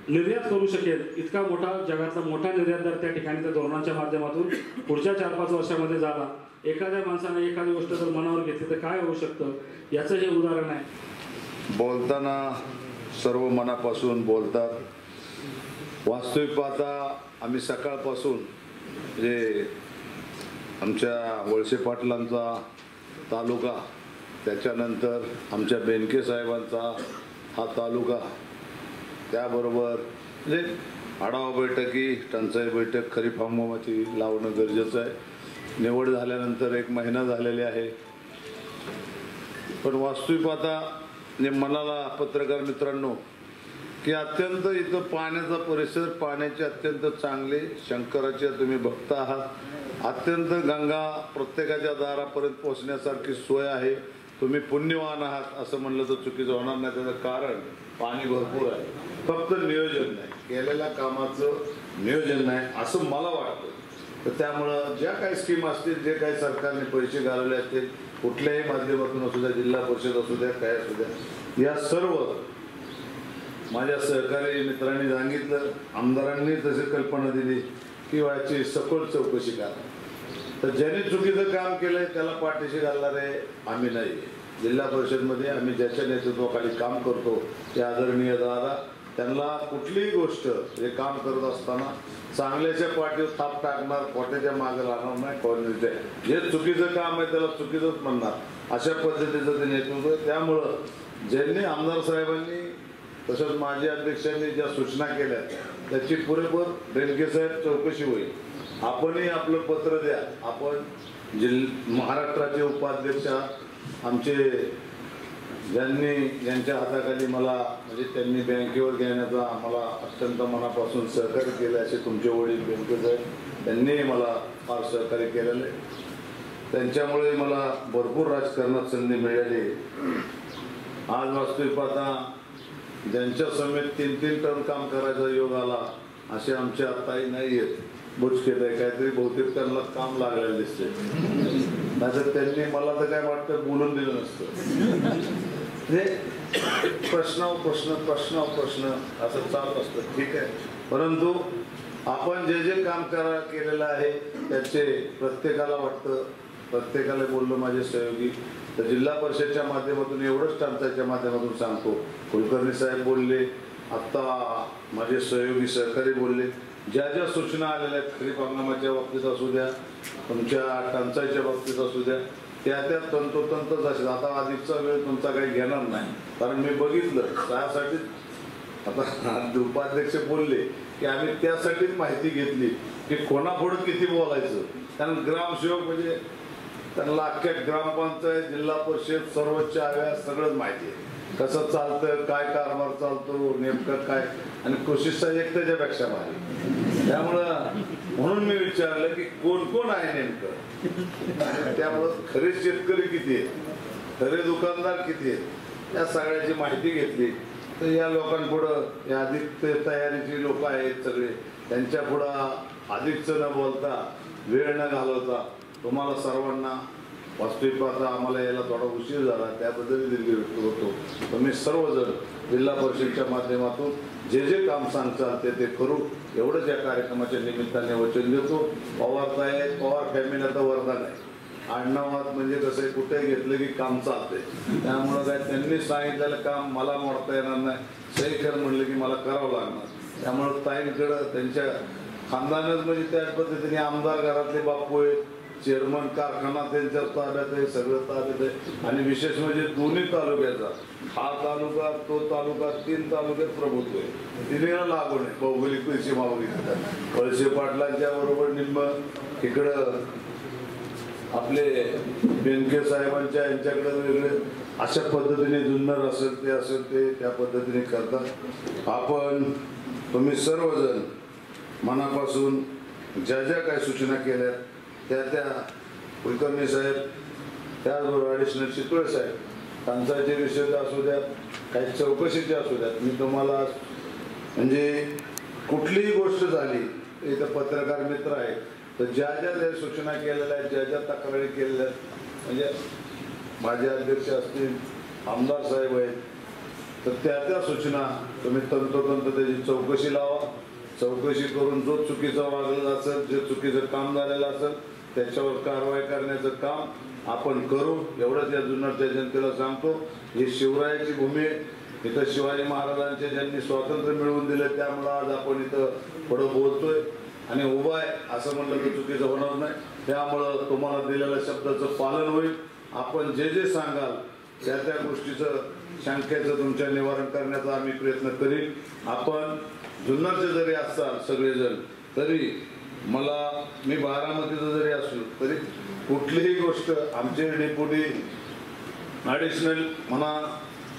निर्यात करू शकेल इतका मोठा जगातला मोठा निर्यातदार त्या ठिकाणी त्या धोरणाच्या माध्यमातून पुढच्या 4-5 वर्षामध्ये झाला. एखाद्या माणसाने एखादी गोष्ट जर मनावर घेतली तर काय होऊ शकतं याचं हे उदाहरण आहे.
बोलताना सर्व मनापासून बोलतात. वास्तविक पाहता आम्ही सकाळपासून जे आमच्या वळसे पाटलांचा तालुका, त्याच्यानंतर आमच्या बेनके साहेबांचा हा तालुका, त्याबरोबर म्हणजे आढावा बैठकी, टंचाई बैठक, खरीप हंगामाची लावणं गरजेचं आहे. निवड झाल्यानंतर 1 महिना झालेले आहे. पण वास्तविक पाहता म्हणजे मनाला पत्रकार मित्रांनो की अत्यंत इथं पाण्याचा परिसर, पाण्याचे अत्यंत चांगले शंकराचे तुम्ही भक्त आहात. अत्यंत गंगा प्रत्येकाच्या दारापर्यंत पोहोचण्यासारखी सोय आहे. तुम्ही पुण्यवान आहात असं म्हणलं तर चुकीचं होणार नाही. त्याचं कारण पाणी भरपूर आहे, फक्त नियोजन नाही, केलेल्या कामाचं नियोजन नाही असं मला वाटतं. तर त्यामुळं ज्या काही स्कीम असतील, जे काही सरकारने पैसे घालवले असतील, कुठल्याही माध्यमातून असू द्या, जिल्हा परिषद असू द्या, काय असू द्या, या सर्व माझ्या सहकारी मित्रांनी सांगितलं, आमदारांनी तशी कल्पना दिली की याची सखोल चौकशी करा. तर ज्यांनी चुकीचं काम केलंय त्याला पाठीशी घालणारे आम्ही नाही. जिल्हा परिषदमध्ये आम्ही ज्याच्या नेतृत्वाखाली काम करतो ते आदरणीय दादा, त्यांना कुठलीही गोष्ट हे काम करत असताना चांगल्याच्या पाठीवर थाप टाकणार, खोट्याच्या मागे राहणार नाही. कोणी जे चुकीचं काम आहे त्याला चुकीचंच म्हणणार, अशा पद्धतीचं ते नेतृत्व आहे. त्यामुळं ज्यांनी आमदार साहेबांनी तसंच माजी अध्यक्षांनी ज्या सूचना केल्या त्याची पुरेपूर बेनके साहेब चौकशी होईल. आपणही आपलं पत्र द्या. आपण महाराष्ट्राचे उपाध्यक्ष आमचे ज्यांच्या हाताखाली मला म्हणजे त्यांनी बँकेवर घेण्याचा आम्हाला अत्यंत मनापासून सहकार्य केलं असे तुमचे वडील बेनके साहेब, त्यांनी मला फार सहकार्य केलेलं आहे. त्यांच्यामुळे मला भरपूर राजकारणात संधी मिळाली. आज वास्तविक पाहता ज्यांच्या समेत 3-3 टर्म काम करायचा योग आला असे आमचे आत्ताही नाही आहेत. बुचकेत आहे काहीतरी, बहुतेक त्यांना काम लागलेलं दिसते. नाहीतर त्यांनी मला तर काय वाटतं बोलून दिलं नसतं. हे प्रश्न असं चालत असतं, ठीक आहे. परंतु आपण जे काम केलेलं आहे त्याचे प्रत्येकाला वाटतं, प्रत्येकाला बोललो माझे सहयोगी. तर जिल्हा परिषदच्या माध्यमातून एवढंच टंचाईच्या माध्यमातून सांगतो, कुलकर्णी साहेब बोलले, आत्ता माझे सहयोगी सहकारी बोलले, ज्या ज्या सूचना आलेल्या आहेत खरीप हंगामाच्या बाबतीत असू द्या, तुमच्या टंचाईच्या बाबतीत असू द्या, त्या तंतोतंतच असेल. आता अधिकचा वेळ तुमचा काही घेणार नाही, कारण मी बघितलं त्यासाठी आता उपाध्यक्ष बोलले की आम्ही त्यासाठीच माहिती घेतली की कोणापुढं किती बोलायचं. कारण ग्रामसेवक म्हणजे त्यांना अख्ख्या ग्रामपंचायत, जिल्हा परिषद, सर्वोच्च आयोग सगळंच माहिती आहे, कसं चालतं, काय कारभार चालतो, नेमकं काय, आणि कृषी सहाय्यक त्याच्यापेक्षा भारी. त्यामुळं म्हणून मी विचारलं की कोण कोण आहे नेमकं. त्यामुळं खरे शेतकरी किती आहेत, खरे दुकानदार किती आहेत, या सगळ्याची माहिती घेतली. तर या लोकांपुढं या अधिक तयारीची लोक आहेत सगळे, त्यांच्या पुढं अधिकचं न बोलता, वेळ न घालवता तुम्हाला सर्वांना वास्तविक पाहता आम्हाला यायला थोडा उशीर झाला, त्याबद्दल दीर्घ व्यक्त होतो. तुम्ही सर्वजण जिल्हा परिषदच्या माध्यमातून जे काम सांगचाल ते करू, एवढंच या कार्यक्रमाच्या निमित्ताने वचन देतो. पवार फॅमिली आता वरदान आहे. आडनावात म्हणजे कसं कुठे घेतलं की काम चालतंय. त्यामुळं काय त्यांनी सांगितलेलं काम मला मोडता येणार नाही, सही कर म्हणलं की मला करावं लागणार. त्यामुळं ताईंकडं त्यांच्या खानदानच म्हणजे त्याच पद्धतीने आमदार घरातले बापू आहेत, चेअरमन कारखाना त्यांच्या ताब्यात आहे, सगळं ताब्यात आहे. आणि विशेष म्हणजे दोन्ही तालुक्याचा, हा तालुका तो तालुका, 3 तालुक्यात प्रभुत्व आहे. तिन्हीला लागून आहे भौगोलिक सीमा बघितली. वळसे पाटलांच्या बरोबर निम्म इकडं आपले बेनके साहेबांच्या यांच्याकडे वेगळे, अशा पद्धतीने जुन्नर असेल ते त्या पद्धतीने करतात. आपण तुम्ही सर्वजण मनापासून ज्या ज्या काही सूचना केल्या त्या कुलकर्णी साहेब, त्याचबरोबर ॲडिशनल चितळे साहेब, टंचाईचे विषय असू द्या, काही चौकशीचे असू द्यात, मी तुम्हाला म्हणजे कुठलीही गोष्ट झाली इथं पत्रकार मित्र आहेत, तर ज्या ज्या सूचना केलेल्या आहेत, ज्या ज्या तक्रारी केलेल्या आहेत, म्हणजे माझे अध्यक्ष असतील, आमदार साहेब आहेत, तर त्या सूचना तुम्ही तंतोतंत त्याची चौकशी लावा. चौकशी करून जो चुकीचं वागलेलं असेल, जे चुकीचं काम झालेलं असेल त्याच्यावर कारवाई करण्याचं काम आपण करू. एवढंच या जुन्नरच्या जनतेला सांगतो. ही शिवरायाची भूमी आहे. इथं शिवाजी महाराजांचे ज्यांनी स्वातंत्र्य मिळवून दिलं त्यामुळं आज आपण इथं पुढं बोलतोय आणि उभा आहे असं म्हणलं तर चुकीचं होणार नाही. त्यामुळं तुम्हाला दिलेल्या शब्दाचं पालन होईल. आपण जे जे सांगाल त्या गोष्टीचं शंकेचं तुमच्या निवारण करण्याचा आम्ही प्रयत्न करीन. आपण जुन्नरचे जरी असाल सगळेजण तरी मी बारामतीचं जरी असलो तरी कुठलीही गोष्ट आमचे डेप्युटी ॲडिशनल म्हणा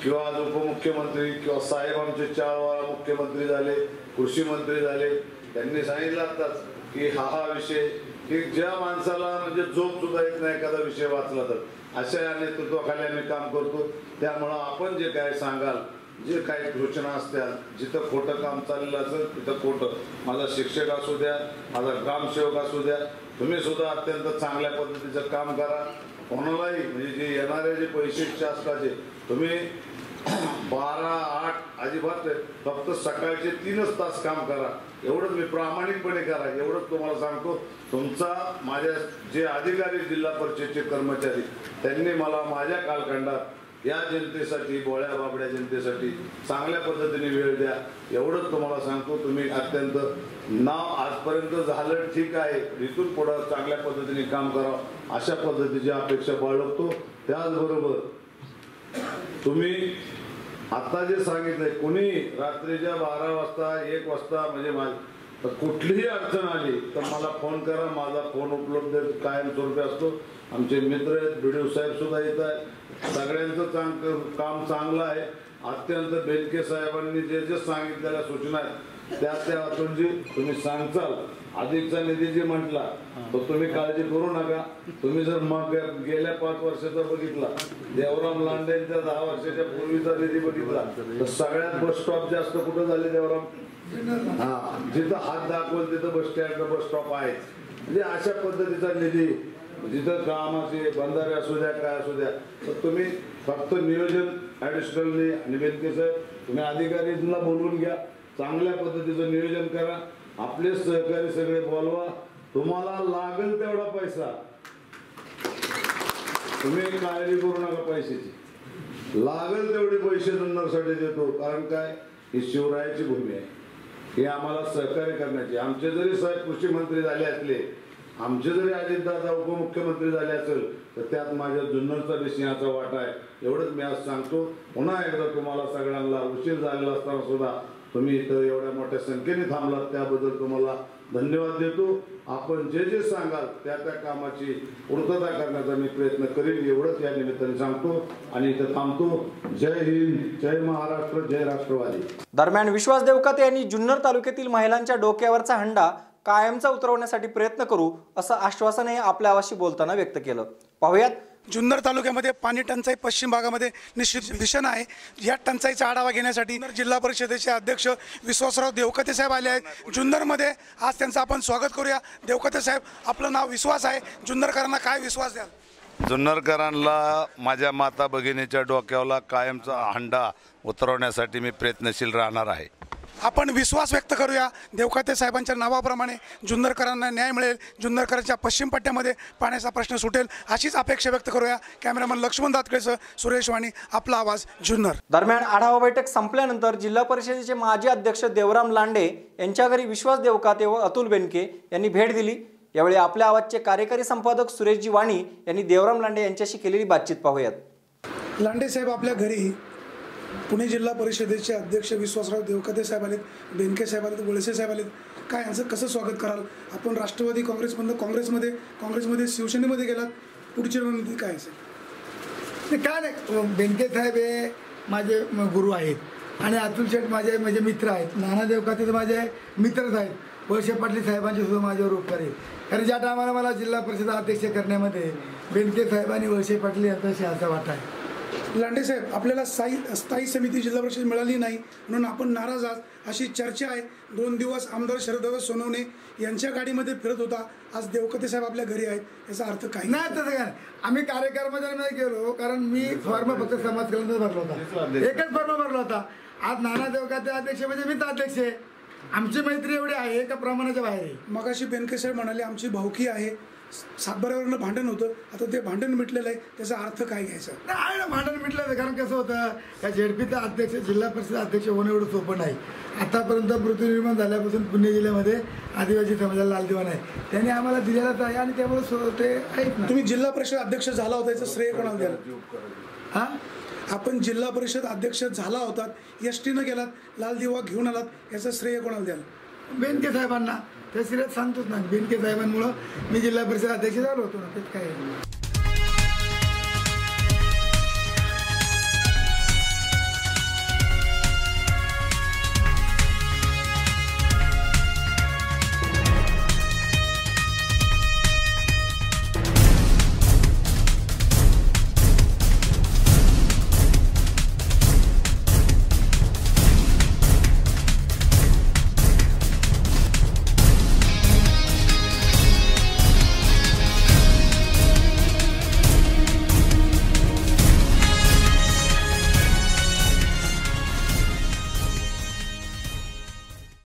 किंवा आज उपमुख्यमंत्री किंवा साहेब आमचे 4 वेळा मुख्यमंत्री झाले, कृषी मंत्री झाले, त्यांनी सांगितलं आताच की हा विषय की ज्या माणसाला म्हणजे झोप सुद्धा येत नाही एखादा विषय वाचला तर अशा नेतृत्वाखाली आम्ही काम करतो. त्यामुळं आपण जे काय सांगाल, जे काही सूचना असत्या, जिथं खोटं काम चाललेलं असेल तिथं खोटं, माझा शिक्षक असू द्या, माझा ग्रामसेवक असू द्या, तुम्ही सुद्धा अत्यंत चांगल्या पद्धतीचं काम करा. कोणालाही म्हणजे जे येणारे जे पैसे शासनाचे तुम्ही 12-8 अजिबात फक्त सकाळचे 3च तास काम करा. एवढंच मी प्रामाणिकपणे करा एवढंच तुम्हाला सांगतो. तुमचा माझ्या जे अधिकारी जिल्हा परिषदेचे कर्मचारी त्यांनी मला माझ्या कालखंडात या जनतेसाठी, बोळ्या बाबड्या जनतेसाठी चांगल्या पद्धतीने वेळ द्या एवढंच तुम्हाला सांगतो. तुम्ही अत्यंत नाव आजपर्यंत झालं ठीक आहे, इथून पुढं चांगल्या पद्धतीने काम करावं अशा पद्धतीची अपेक्षा बाळगतो. त्याचबरोबर तुम्ही आता जे सांगितलंय कोणी रात्रीच्या 12 वाजता 1 वाजता म्हणजे कुठलीही अडचण आली तर मला फोन करा. माझा फोन उपलब्ध कायमस्वरूपी असतो. आमचे मित्र आहेत, BDO साहेब सुद्धा येत आहेत. सगळ्यांचं काम चांगलं आहे. अत्यंत बेनके साहेबांनी जे जे सांगितलेल्या सूचना आहेत त्या अतुलजी तुम्ही सांगचाल. अधिकचा निधी जे म्हटला तर तुम्ही काळजी करू नका. तुम्ही जर मग गेल्या 5 वर्षाचा बघितला, देवराम लांडेंच्या 10 वर्षाच्या पूर्वीचा निधी बघितला तर सगळ्यात बस स्टॉप जास्त कुठं झाले देवराम? जिथं हात दाखवल तिथं बस स्टँड बस स्टॉप आहे. म्हणजे अशा पद्धतीचा निधी जिथं कामाचे बंधारे असू द्या काय असू द्या तर तुम्ही फक्त नियोजन ॲडिशनलने आणि बेनके साहेब तुम्ही अधिकारीला बोलवून घ्या. चांगल्या पद्धतीचं नियोजन करा. आपले सहकारी सगळे बोलवा. तुम्हाला लागेल तेवढा पैसा, तुम्ही काळजी करू नका. पैशाची लागेल तेवढे पैसे जुन्नरसाठी देतो. कारण काय, ही शिवरायाची भूमी आहे. हे आम्हाला सहकार्य करण्याची. आमचे जरी साहेब कृषी मंत्री झाले असले, आमचे जरी अजितदादा उपमुख्यमंत्री झाले असेल तर त्यात माझ्या जुन्नरचा सिंहाचा वाटा आहे. एवढंच मी आज सांगतो. पुन्हा एकदा तुम्हाला सगळ्यांना उशीर झालेला असताना सुद्धा तुम्ही इथं एवढ्या मोठ्या संख्येने थांबलात त्याबद्दल तुम्हाला धन्यवाद देतो. आपण जे जे सांगाल त्या कामाची पूर्तता करण्याचा मी प्रयत्न करीन एवढंच या निमित्ताने सांगतो आणि इथं थांबतो. जय हिंद, जय महाराष्ट्र, जय राष्ट्रवादी.
दरम्यान विश्वास देवकाते यांनी जुन्नर तालुक्यातील महिलांच्या डोक्यावरचा हंडा कायमचा उतरवण्यासाठी प्रयत्न करू असं आश्वासनही आपल्या आवाशी बोलताना व्यक्त केलं. पाहूयात.
जुन्नर तालुक्यामध्ये पाणी टंचाई पश्चिम भागामध्ये निश्चित भीषण आहे. या टंचाईचा आढावा घेण्यासाठी जिल्हा परिषदेचे अध्यक्ष विश्वासराव देवकाते साहेब आले आहेत जुन्नरमध्ये. आज त्यांचं आपण स्वागत करूया. देवकाते साहेब, आपलं नाव विश्वास आहे. जुन्नरकरांना काय विश्वास द्याल?
जुन्नरकरांना माझ्या माता भगिनीच्या डोक्यावरला कायमचा हंडा उतरवण्यासाठी मी प्रयत्नशील राहणार आहे.
आपण विश्वास व्यक्त करूया. देवकाते साहेबांच्या नावाप्रमाणे जुन्नरकरांना न्याय मिळेल. जुन्नरकरांच्या पश्चिम पट्ट्यामध्ये पाण्याचा प्रश्न सुटेल अशीच अपेक्षा व्यक्त करूया. कॅमेरामन लक्ष्मण दातकेसह सुरेश वाणी, आपला आवाज, जुन्नर.
दरम्यान आढावा बैठक संपल्यानंतर जिल्हा परिषदेचे माजी अध्यक्ष देवराम लांडे यांच्या घरी विश्वास देवकाते व अतुल बेनके यांनी भेट दिली. यावेळी आपल्या आवाजचे कार्यकारी संपादक सुरेशजी वाणी यांनी देवराम लांडे यांच्याशी केलेली बातचीत पाहूयात.
लांडे साहेब, आपल्या घरी पुणे जिल्हा परिषदेचे अध्यक्ष विश्वासराव देवकाते साहेब आलेत, बेनके साहेब आलेत, वळसे साहेब आलेत. काय यांचं कसं स्वागत कराल? आपण राष्ट्रवादी काँग्रेसमधनं काँग्रेसमध्ये शिवसेनेमध्ये गेलात. पुढची रणनीती काय असेल?
काय नाही, बेनके साहेब हे माझे गुरु आहेत आणि अतुल शेठ माझे मित्र आहेत. नाना देवकाते माझे मित्रच आहेत. वळसे पाटील साहेबांचे सुद्धा माझ्यावर उपकार आहेत. कारण ज्या टायमाला मला जिल्हा परिषद अध्यक्ष करण्यामध्ये बेनके साहेब आणि वळसे पाटील यांचा सिंहाचा वाटा आहे.
लांडे साहेब, आपल्याला स्थायी समिती जिल्हा परिषद मिळाली नाही म्हणून आपण नाराज आहात अशी चर्चा आहे. 2 दिवस आमदार शरददादा सोनवणे यांच्या गाडीमध्ये फिरत होता, आज देवकते साहेब आपल्या घरी आहेत, याचा अर्थ काय?
नाही तसं काय, आम्ही कार्यकर्त्यांमध्ये गेलो कारण मी फॉर्म फक्त समाज कल्याणच भरला होता, एकच फॉर्म भरला होता. आज नाना देवकते अध्यक्ष म्हणजे मीच अध्यक्ष आहे. आमची मैत्री एवढी आहे का प्रमाणाच्या बाहेर आहे.
मगाशी बेनके साहेब म्हणाले आमची भावकी आहे, सातबाऱ्यावरनं भांडण होतं, आता ते भांडण मिटलेलं आहे, त्याचा अर्थ काय घ्यायचा?
नाही ना, भांडण मिटलं. कारण कसं होतं, या झेडपीचा अध्यक्ष जिल्हा परिषद अध्यक्ष होणं एवढं सोपं नाही. आतापर्यंत पृथ्वी निर्माण झाल्यापासून पुणे जिल्ह्यामध्ये आदिवासी समाजाला लाल दिवा नाही, त्यांनी आम्हाला दिलेलाच आहे आणि त्यामुळे ते आहेत ना.
तुम्ही जिल्हा परिषद अध्यक्ष झाला होता, याचं श्रेय कोणाला द्याल?
हां,
आपण जिल्हा परिषद अध्यक्ष झाला होतात, एसटीनं गेलात, लाल दिवा घेऊन आलात, याचं श्रेय कोणाला द्याल?
बेनके साहेबांना. त्या श्रेयात सांगतोच ना, बेनके साहेबांमुळं मी जिल्हा परिषद अध्यक्ष झालो होतो ना, त्यात काय आहे.